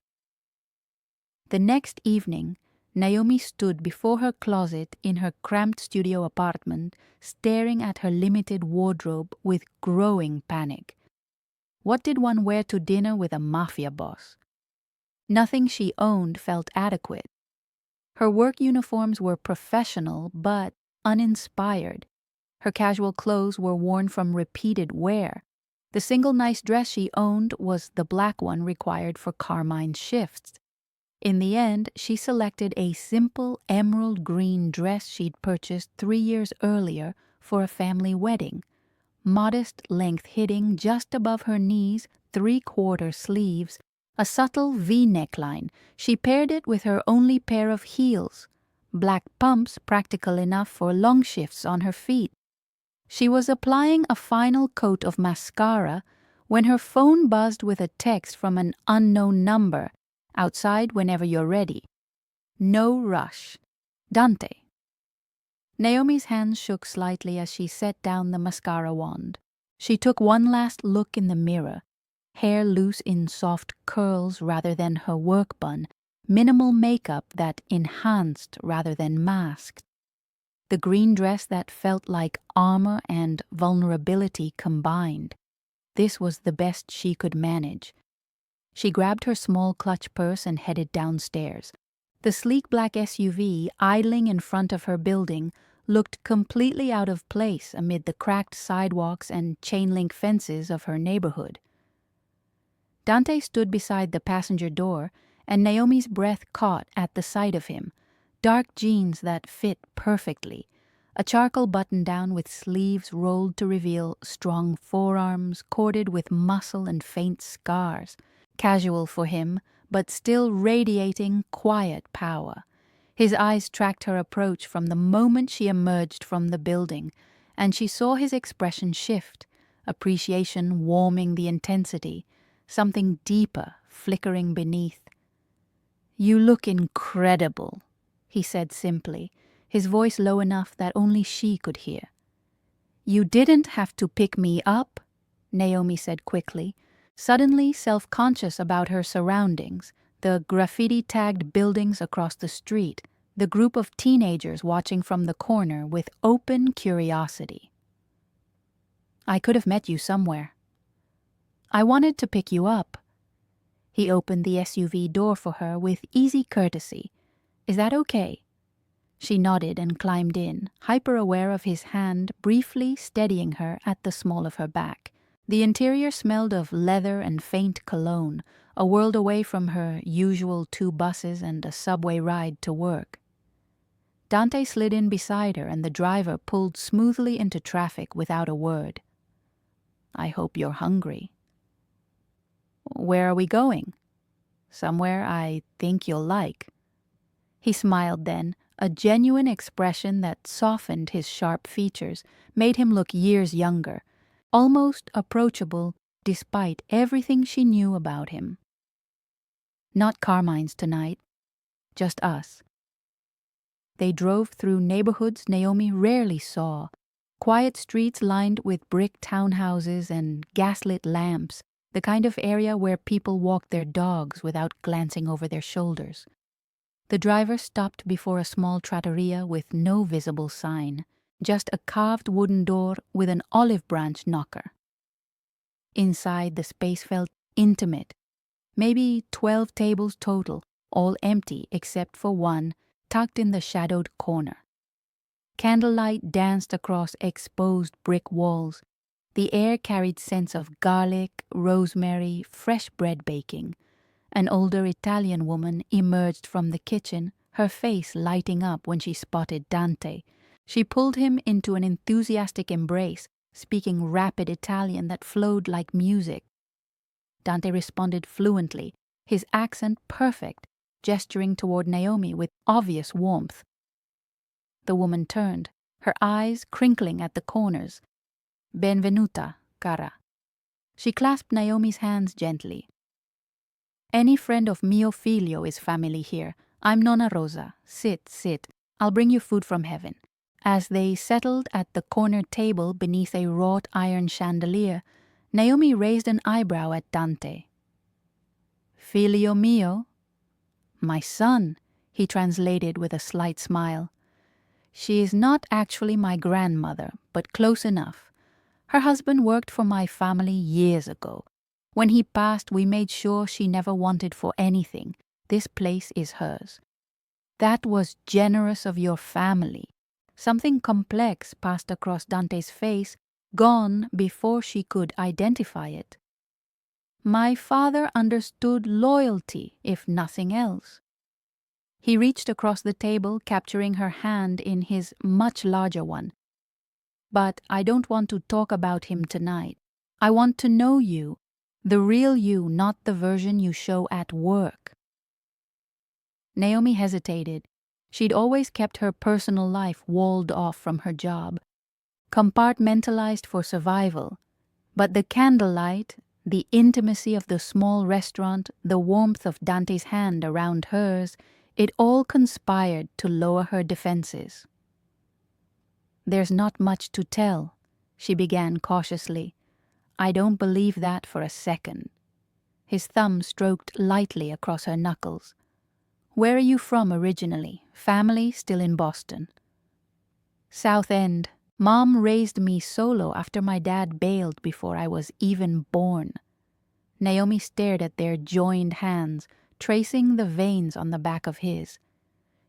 A: The next evening, Naomi stood before her closet in her cramped studio apartment, staring at her limited wardrobe with growing panic. What did one wear to dinner with a mafia boss? Nothing she owned felt adequate. Her work uniforms were professional but uninspired. Her casual clothes were worn from repeated wear. The single nice dress she owned was the black one required for Carmine's shifts. In the end, she selected a simple emerald green dress she'd purchased 3 years earlier for a family wedding. Modest length hitting just above her knees, 3/4 sleeves, a subtle V neckline. She paired it with her only pair of heels, black pumps practical enough for long shifts on her feet. She was applying a final coat of mascara when her phone buzzed with a text from an unknown number. Outside whenever you're ready. No rush. Dante. Naomi's hands shook slightly as she set down the mascara wand. She took one last look in the mirror, hair loose in soft curls rather than her work bun, minimal makeup that enhanced rather than masked. The green dress that felt like armor and vulnerability combined. This was the best she could manage. She grabbed her small clutch purse and headed downstairs. The sleek black SUV idling in front of her building looked completely out of place amid the cracked sidewalks and chain-link fences of her neighborhood. Dante stood beside the passenger door, and Naomi's breath caught at the sight of him. Dark jeans that fit perfectly, a charcoal button-down with sleeves rolled to reveal strong forearms corded with muscle and faint scars. Casual for him, but still radiating quiet power. His eyes tracked her approach from the moment she emerged from the building, and she saw his expression shift, appreciation warming the intensity, something deeper flickering beneath. You look incredible, he said simply, his voice low enough that only she could hear. You didn't have to pick me up, Naomi said quickly, suddenly self-conscious about her surroundings, the graffiti-tagged buildings across the street, the group of teenagers watching from the corner with open curiosity. I could have met you somewhere. I wanted to pick you up. He opened the SUV door for her with easy courtesy. Is that okay? She nodded and climbed in, hyper-aware of his hand briefly steadying her at the small of her back. The interior smelled of leather and faint cologne, a world away from her usual 2 buses and a subway ride to work. Dante slid in beside her and the driver pulled smoothly into traffic without a word. I hope you're hungry. Where are we going? Somewhere I think you'll like. He smiled then, a genuine expression that softened his sharp features, made him look years younger, almost approachable despite everything she knew about him. Not Carmine's tonight. Just us. They drove through neighborhoods Naomi rarely saw. Quiet streets lined with brick townhouses and gaslit lamps, the kind of area where people walked their dogs without glancing over their shoulders. The driver stopped before a small trattoria with no visible sign, just a carved wooden door with an olive branch knocker. Inside, the space felt intimate. Maybe 12 tables total, all empty except for one, tucked in the shadowed corner. Candlelight danced across exposed brick walls. The air carried scents of garlic, rosemary, fresh bread baking. An older Italian woman emerged from the kitchen, her face lighting up when she spotted Dante. She pulled him into an enthusiastic embrace, speaking rapid Italian that flowed like music. Dante responded fluently, his accent perfect, gesturing toward Naomi with obvious warmth. The woman turned, her eyes crinkling at the corners. "Benvenuta, cara." She clasped Naomi's hands gently. "Any friend of mio figlio is family here. I'm Nonna Rosa. Sit, sit. I'll bring you food from heaven." As they settled at the corner table beneath a wrought iron chandelier, Naomi raised an eyebrow at Dante. "Figlio mio?" "My son," he translated with a slight smile. "She is not actually my grandmother, but close enough. Her husband worked for my family years ago. When he passed, we made sure she never wanted for anything. This place is hers." "That was generous of your family." Something complex passed across Dante's face, gone before she could identify it. "My father understood loyalty, if nothing else." He reached across the table, capturing her hand in his much larger one. "But I don't want to talk about him tonight. I want to know you, the real you, not the version you show at work." Naomi hesitated. She'd always kept her personal life walled off from her job, compartmentalized for survival. But the candlelight, the intimacy of the small restaurant, the warmth of Dante's hand around hers, it all conspired to lower her defenses. "There's not much to tell," she began cautiously. "I don't believe that for a second." His thumb stroked lightly across her knuckles. "Where are you from originally? Family still in Boston?" "South End. Mom raised me solo after my dad bailed before I was even born." Naomi stared at their joined hands, tracing the veins on the back of his.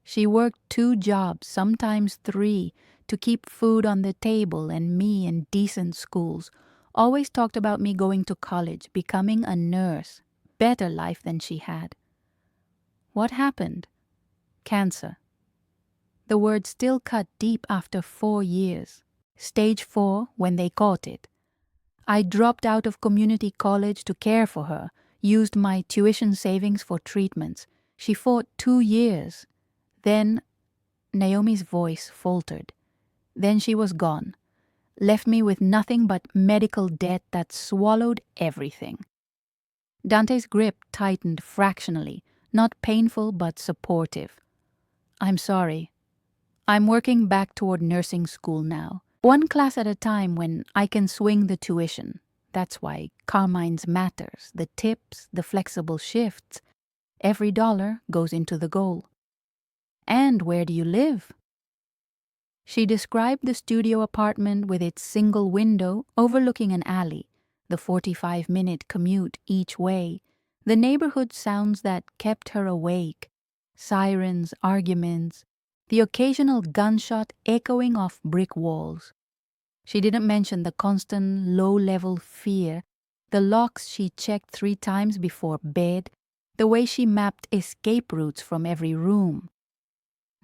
A: "She worked 2 jobs, sometimes 3, to keep food on the table and me in decent schools. Always talked about me going to college, becoming a nurse. Better life than she had." "What happened?" "Cancer." The word still cut deep after 4 years. Stage 4 when they caught it. "I dropped out of community college to care for her, used my tuition savings for treatments. She fought 2 years. Then," Naomi's voice faltered, "then she was gone. Left me with nothing but medical debt that swallowed everything." Dante's grip tightened fractionally, not painful but supportive. "I'm sorry. I'm working back toward nursing school now. 1 class at a time when I can swing the tuition. That's why Carmine's matters, the tips, the flexible shifts. Every dollar goes into the goal." "And where do you live?" She described the studio apartment with its single window overlooking an alley, the 45-minute commute each way, the neighborhood sounds that kept her awake, sirens, arguments, the occasional gunshot echoing off brick walls. She didn't mention the constant low-level fear, the locks she checked 3 times before bed, the way she mapped escape routes from every room.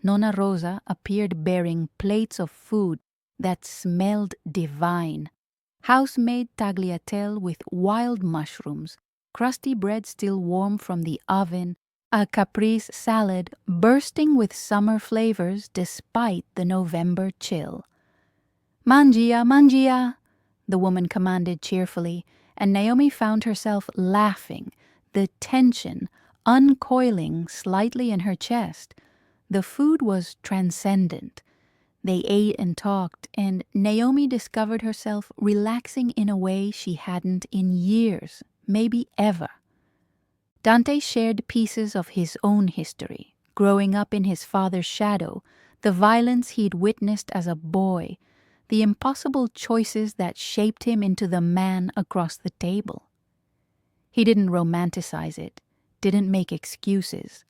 A: Nonna Rosa appeared bearing plates of food that smelled divine. House-made tagliatelle with wild mushrooms, crusty bread still warm from the oven, a caprese salad bursting with summer flavors despite the November chill. "Mangia, mangia," the woman commanded cheerfully, and Naomi found herself laughing, the tension uncoiling slightly in her chest. The food was transcendent. They ate and talked, and Naomi discovered herself relaxing in a way she hadn't in years, maybe ever. Dante shared pieces of his own history, growing up in his father's shadow, the violence he'd witnessed as a boy, the impossible choices that shaped him into the man across the table. He didn't romanticize it, didn't make excuses.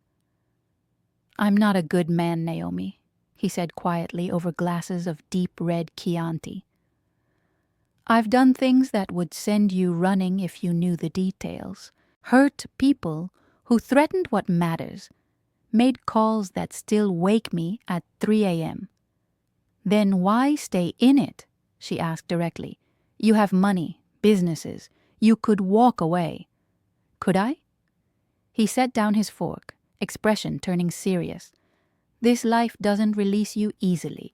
A: "I'm not a good man, Naomi," he said quietly over glasses of deep red Chianti. "I've done things that would send you running if you knew the details. Hurt people who threatened what matters, made calls that still wake me at 3 a.m. "Then why stay in it?" she asked directly. "You have money, businesses. You could walk away." "Could I?" He set down his fork, expression turning serious. "This life doesn't release you easily.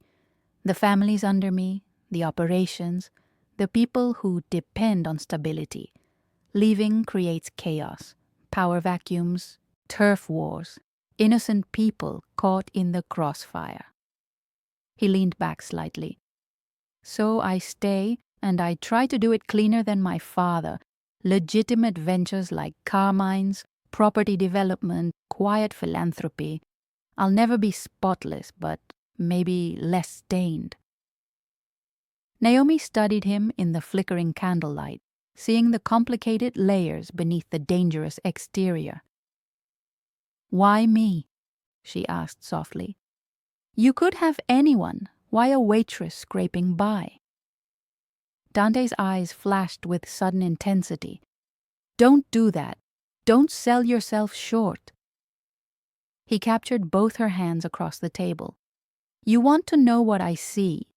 A: The families under me, the operations, the people who depend on stability. Leaving creates chaos, power vacuums, turf wars, innocent people caught in the crossfire." He leaned back slightly. "So I stay, and I try to do it cleaner than my father. Legitimate ventures like car mines, property development, quiet philanthropy. I'll never be spotless, but maybe less stained." Naomi studied him in the flickering candlelight, seeing the complicated layers beneath the dangerous exterior. "Why me?" she asked softly. "You could have anyone. Why a waitress scraping by?" Dante's eyes flashed with sudden intensity. "Don't do that. Don't sell yourself short." He captured both her hands across the table. "You want to know what I see.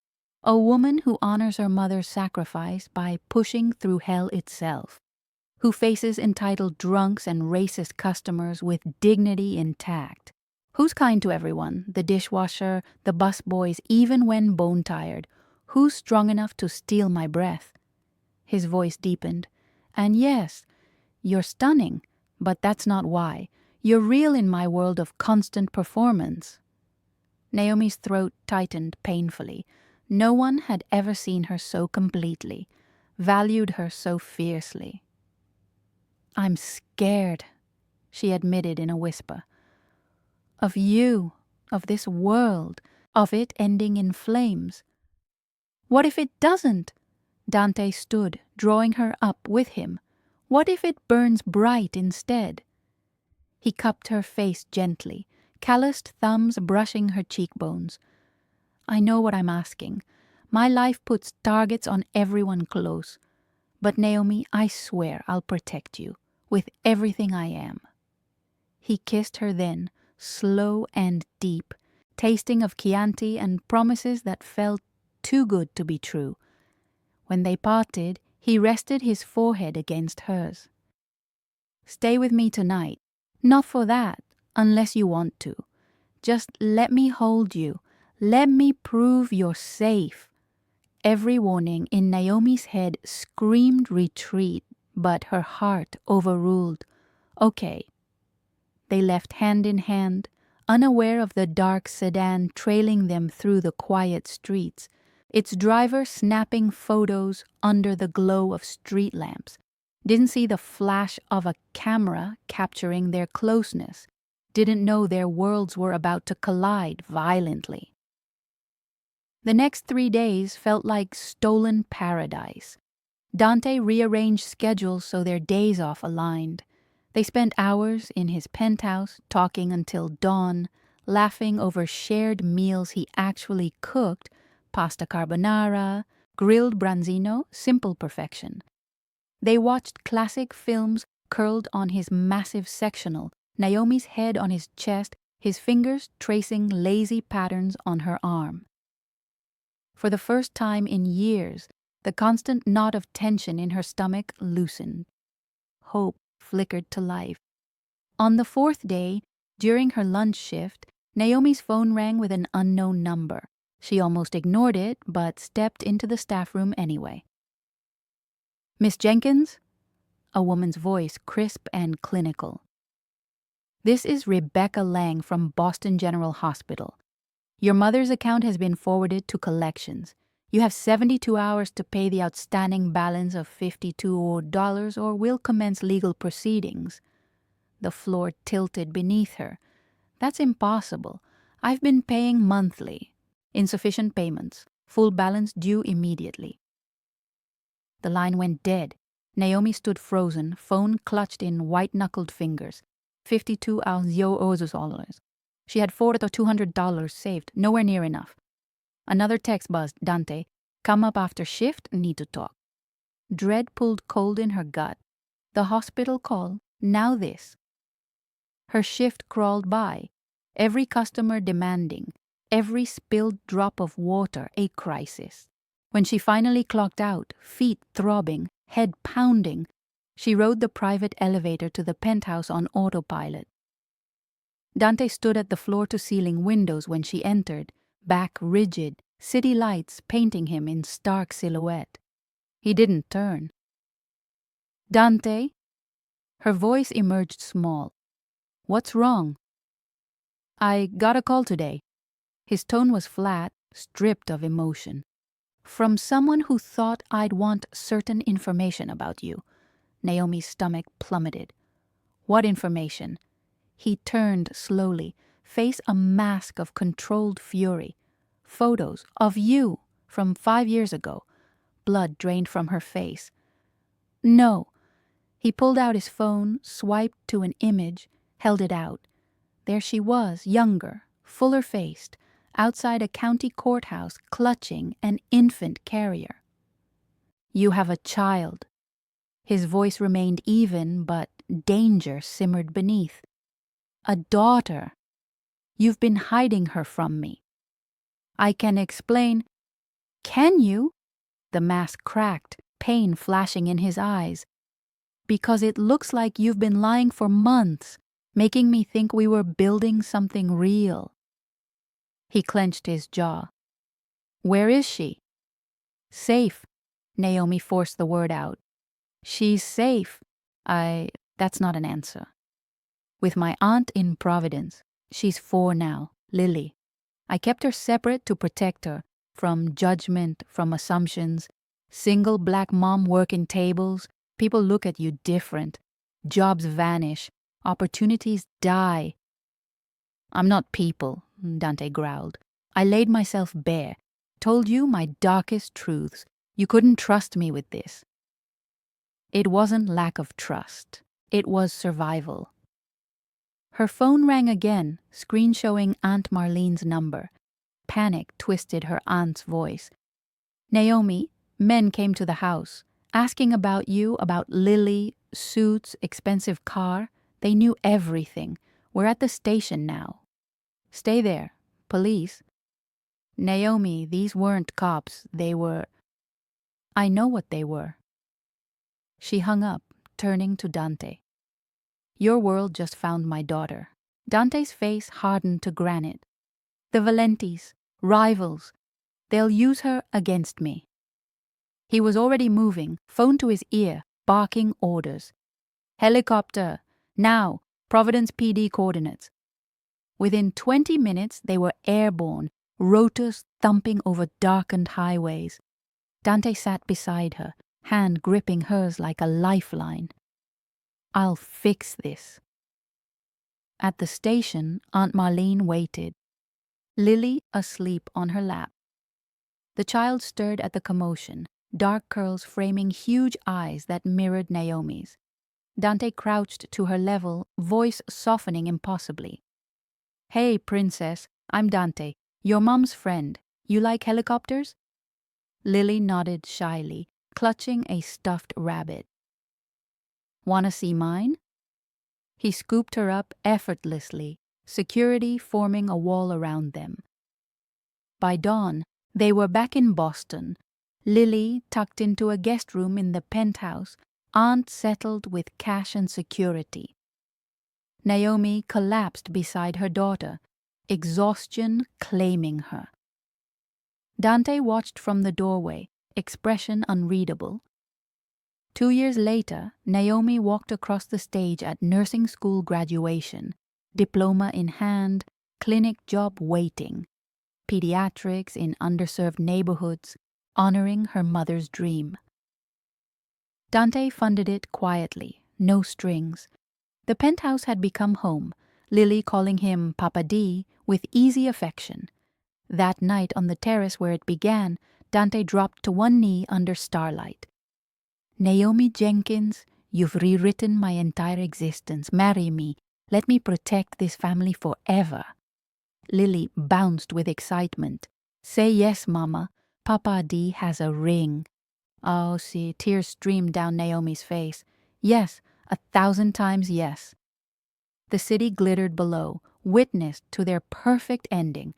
A: A woman who honors her mother's sacrifice by pushing through hell itself, who faces entitled drunks and racist customers with dignity intact, who's kind to everyone, the dishwasher, the busboys, even when bone-tired, who's strong enough to steal my breath." His voice deepened. "And yes, you're stunning, but that's not why. You're real in my world of constant performance." Naomi's throat tightened painfully. No one had ever seen her so completely, valued her so fiercely. "I'm scared," she admitted in a whisper. "Of you, of this world, of it ending in flames." "What if it doesn't?" Dante stood, drawing her up with him. "What if it burns bright instead?" He cupped her face gently, calloused thumbs brushing her cheekbones. "I know what I'm asking. My life puts targets on everyone close. But Naomi, I swear I'll protect you, with everything I am." He kissed her then, slow and deep, tasting of Chianti and promises that felt too good to be true. When they parted, he rested his forehead against hers. "Stay with me tonight. Not for that, unless you want to. Just let me hold you. Let me prove you're safe." Every warning in Naomi's head screamed retreat, but her heart overruled. "Okay." They left hand in hand, unaware of the dark sedan trailing them through the quiet streets, its driver snapping photos under the glow of street lamps. Didn't see the flash of a camera capturing their closeness. Didn't know their worlds were about to collide violently. The next 3 days felt like stolen paradise. Dante rearranged schedules so their days off aligned. They spent hours in his penthouse, talking until dawn, laughing over shared meals he actually cooked, pasta carbonara, grilled branzino, simple perfection. They watched classic films curled on his massive sectional, Naomi's head on his chest, his fingers tracing lazy patterns on her arm. For the first time in years, the constant knot of tension in her stomach loosened. Hope flickered to life. On the 4th day, during her lunch shift, Naomi's phone rang with an unknown number. She almost ignored it, but stepped into the staff room anyway. "Miss Jenkins?" A woman's voice, crisp and clinical. This is Rebecca Lang from Boston General Hospital. Your mother's account has been forwarded to collections. You have 72 hours to pay the outstanding balance of $52 or we'll commence legal proceedings. The floor tilted beneath her. That's impossible. I've been paying monthly. Insufficient payments. Full balance due immediately. The line went dead. Naomi stood frozen, phone clutched in white-knuckled fingers. $52. She had $400 saved, nowhere near enough. Another text buzzed. Dante, come up after shift, need to talk. Dread pulled cold in her gut. The hospital call, now this. Her shift crawled by, every customer demanding, every spilled drop of water a crisis. When she finally clocked out, feet throbbing, head pounding, she rode the private elevator to the penthouse on autopilot. Dante stood at the floor-to-ceiling windows when she entered, back rigid, city lights painting him in stark silhouette. He didn't turn. Dante? Her voice emerged small. What's wrong? I got a call today. His tone was flat, stripped of emotion. From someone who thought I'd want certain information about you. Naomi's stomach plummeted. What information? He turned slowly, face a mask of controlled fury. Photos of you from 5 years ago. Blood drained from her face. No. He pulled out his phone, swiped to an image, held it out. There she was, younger, fuller-faced, outside a county courthouse clutching an infant carrier. You have a child. His voice remained even, but danger simmered beneath. A daughter. You've been hiding her from me. I can explain. Can you? The mask cracked, pain flashing in his eyes. Because it looks like you've been lying for months, making me think we were building something real. He clenched his jaw. Where is she? Safe. Naomi forced the word out. She's safe. That's not an answer. With my aunt in Providence. She's 4 now, Lily. I kept her separate to protect her from judgment, from assumptions. Single black mom working tables. People look at you different. Jobs vanish. Opportunities die. I'm not people, Dante growled. I laid myself bare, told you my darkest truths. You couldn't trust me with this. It wasn't lack of trust. It was survival. Her phone rang again, screen showing Aunt Marlene's number. Panic twisted her aunt's voice. Naomi, men came to the house, asking about you, about Lily, suits, expensive car. They knew everything. We're at the station now. Stay there. Police. Naomi, these weren't cops. They were... I know what they were. She hung up, turning to Dante. Your world just found my daughter. Dante's face hardened to granite. The Valentis, rivals. They'll use her against me. He was already moving, phone to his ear, barking orders. Helicopter. Now. Providence PD coordinates. Within 20 minutes, they were airborne, rotors thumping over darkened highways. Dante sat beside her, hand gripping hers like a lifeline. I'll fix this. At the station, Aunt Marlene waited. Lily asleep on her lap. The child stirred at the commotion, dark curls framing huge eyes that mirrored Naomi's. Dante crouched to her level, voice softening impossibly. Hey, princess, I'm Dante, your mom's friend. You like helicopters? Lily nodded shyly, clutching a stuffed rabbit. Wanna see mine? He scooped her up effortlessly, security forming a wall around them. By dawn, they were back in Boston. Lily tucked into a guest room in the penthouse, Aunt settled with cash and security. Naomi collapsed beside her daughter, exhaustion claiming her. Dante watched from the doorway, expression unreadable. 2 years later, Naomi walked across the stage at nursing school graduation, diploma in hand, clinic job waiting, pediatrics in underserved neighborhoods, honoring her mother's dream. Dante funded it quietly, no strings. The penthouse had become home, Lily calling him Papa D with easy affection. That night on the terrace where it began, Dante dropped to one knee under starlight. Naomi Jenkins, you've rewritten my entire existence. Marry me. Let me protect this family forever. Lily bounced with excitement. Say yes, Mama. Papa D has a ring. Oh, see, tears streamed down Naomi's face. Yes, 1,000 times yes. The city glittered below, witness to their perfect ending.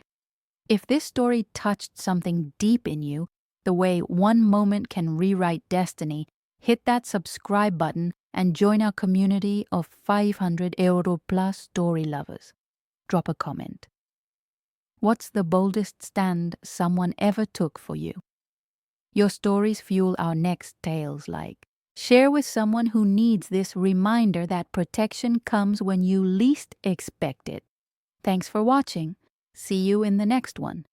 A: If this story touched something deep in you, the way one moment can rewrite destiny, hit that subscribe button and join our community of 500 euro plus story lovers. Drop a comment. What's the boldest stand someone ever took for you? Your stories fuel our next tales. Share with someone who needs this reminder that protection comes when you least expect it. Thanks for watching. See you in the next one.